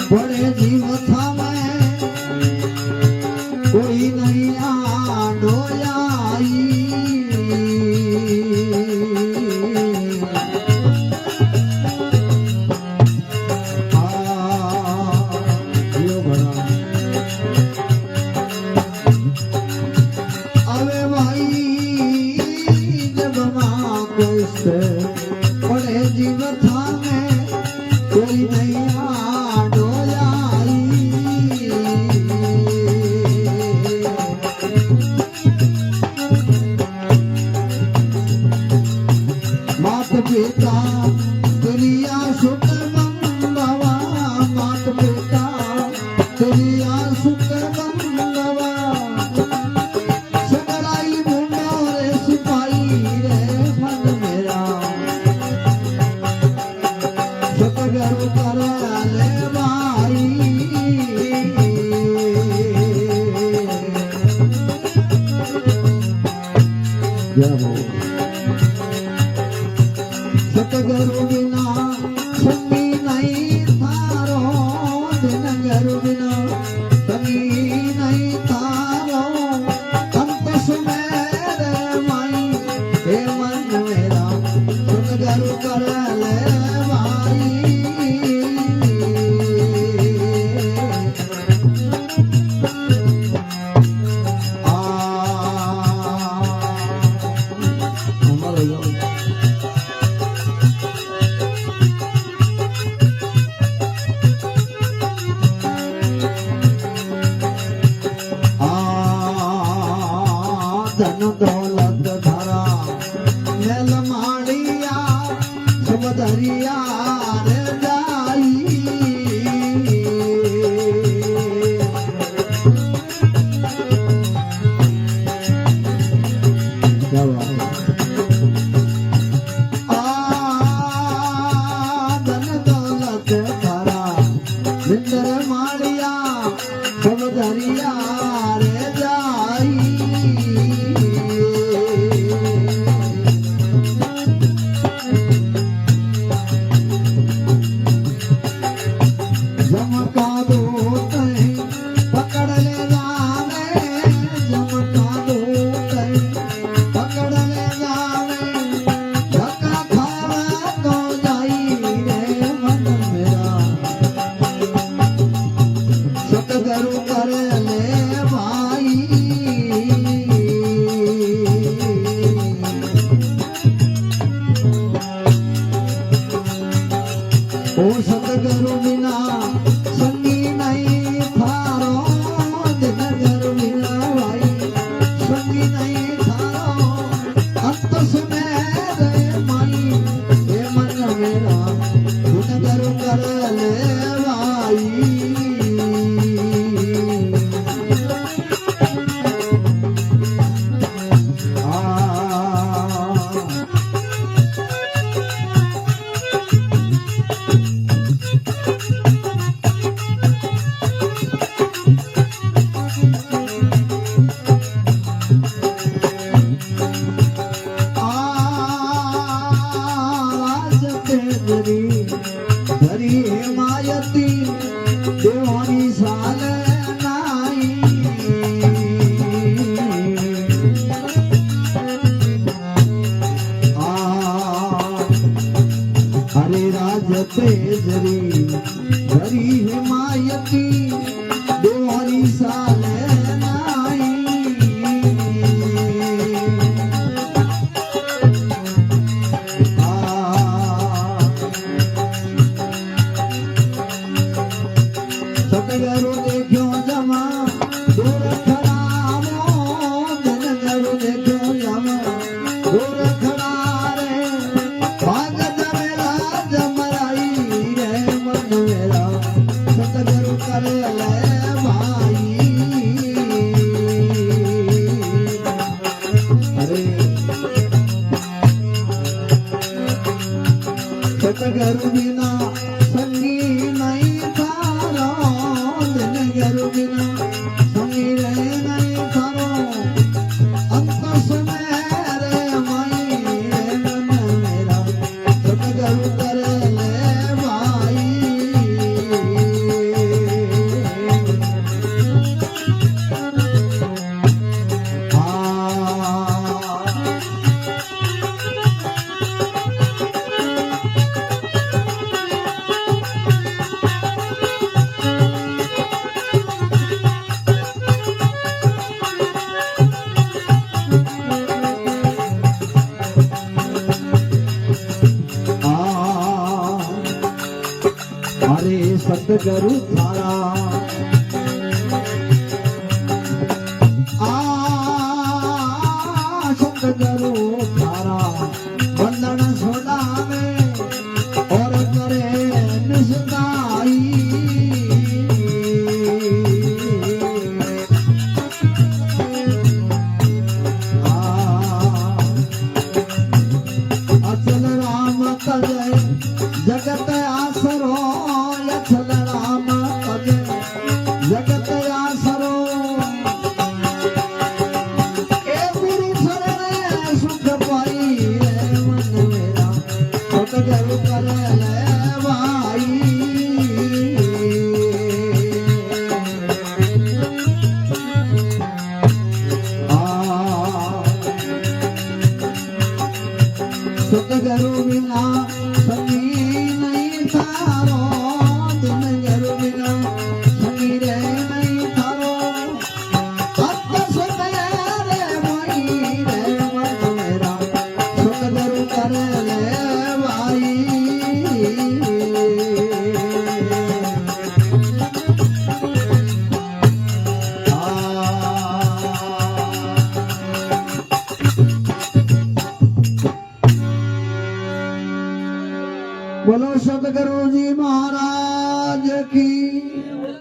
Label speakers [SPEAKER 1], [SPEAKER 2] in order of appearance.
[SPEAKER 1] પડે જીવ થામે કોઈ નહીં આડોયાઈ હવે ભાઈ જબમાં કોઈ છે પડે જીવ થામે કોઈ નહીં पिता दुनिया सुख मंगवा मात पिता दुनिया सुख मंगवा सगराई मुंडो रे सिपाही रे मन मेरा सतगुरु करे ले भाई जय हो सतगुरु बिना संगी नहीं थारो दिनगुरु बिना संगी नहीं थारो अंत सुमेर माई हे मन मेरा सतगुरु कर ले भाई धन दौलत धरा मेल माड़िया सब दरिया रे जाई धन दौलत धरा मिंदर माड़िया सब दरिया रे जाई जमका दो पकड़ ले जावे जमका दो पकड़ ले जावे धक्का खावे तो जाई रे मन मेरा सतगुरु कर ले भाई ओ सतगुरु बिना संगी नहीं थारो दिनगुरु बिना भाई संगी नहीं थारो अंत सुमेर माई हे मन मेरा दिनगुरु कर ले भाई धरी हिमायती देवानी साल नाई हरे राज तेजरी धरी हिमायती देवानी साल नाई સતગુરુ વિના સંગી નહીં તારો સતગુરુ વિના સંગી રે નહીં તારો અંત સમય રે માઈ મન મેરા સતગુરુ કરે લે અરે સદગુરુ થારા સદગુરુ થારા બંધન છોડાવે ઓર કરે નિસદાઈ અચલ રામ તજય જગત આસરો અચલ રામ તજય જગત આસરો એ ગુરુ શરણે સુખ પાઈ રે મન મેરા સતગુરુ કરે લેવાઈ સતગુરુ વિના સંગી નહીં તારો સતગુરુ વિના સંગી રે નહીં તારો અંત સમય રે માઈ રે મન મેરા સતગુરુ કરે લેવાઈ બોલો સદગુરુજી મહારાજ કી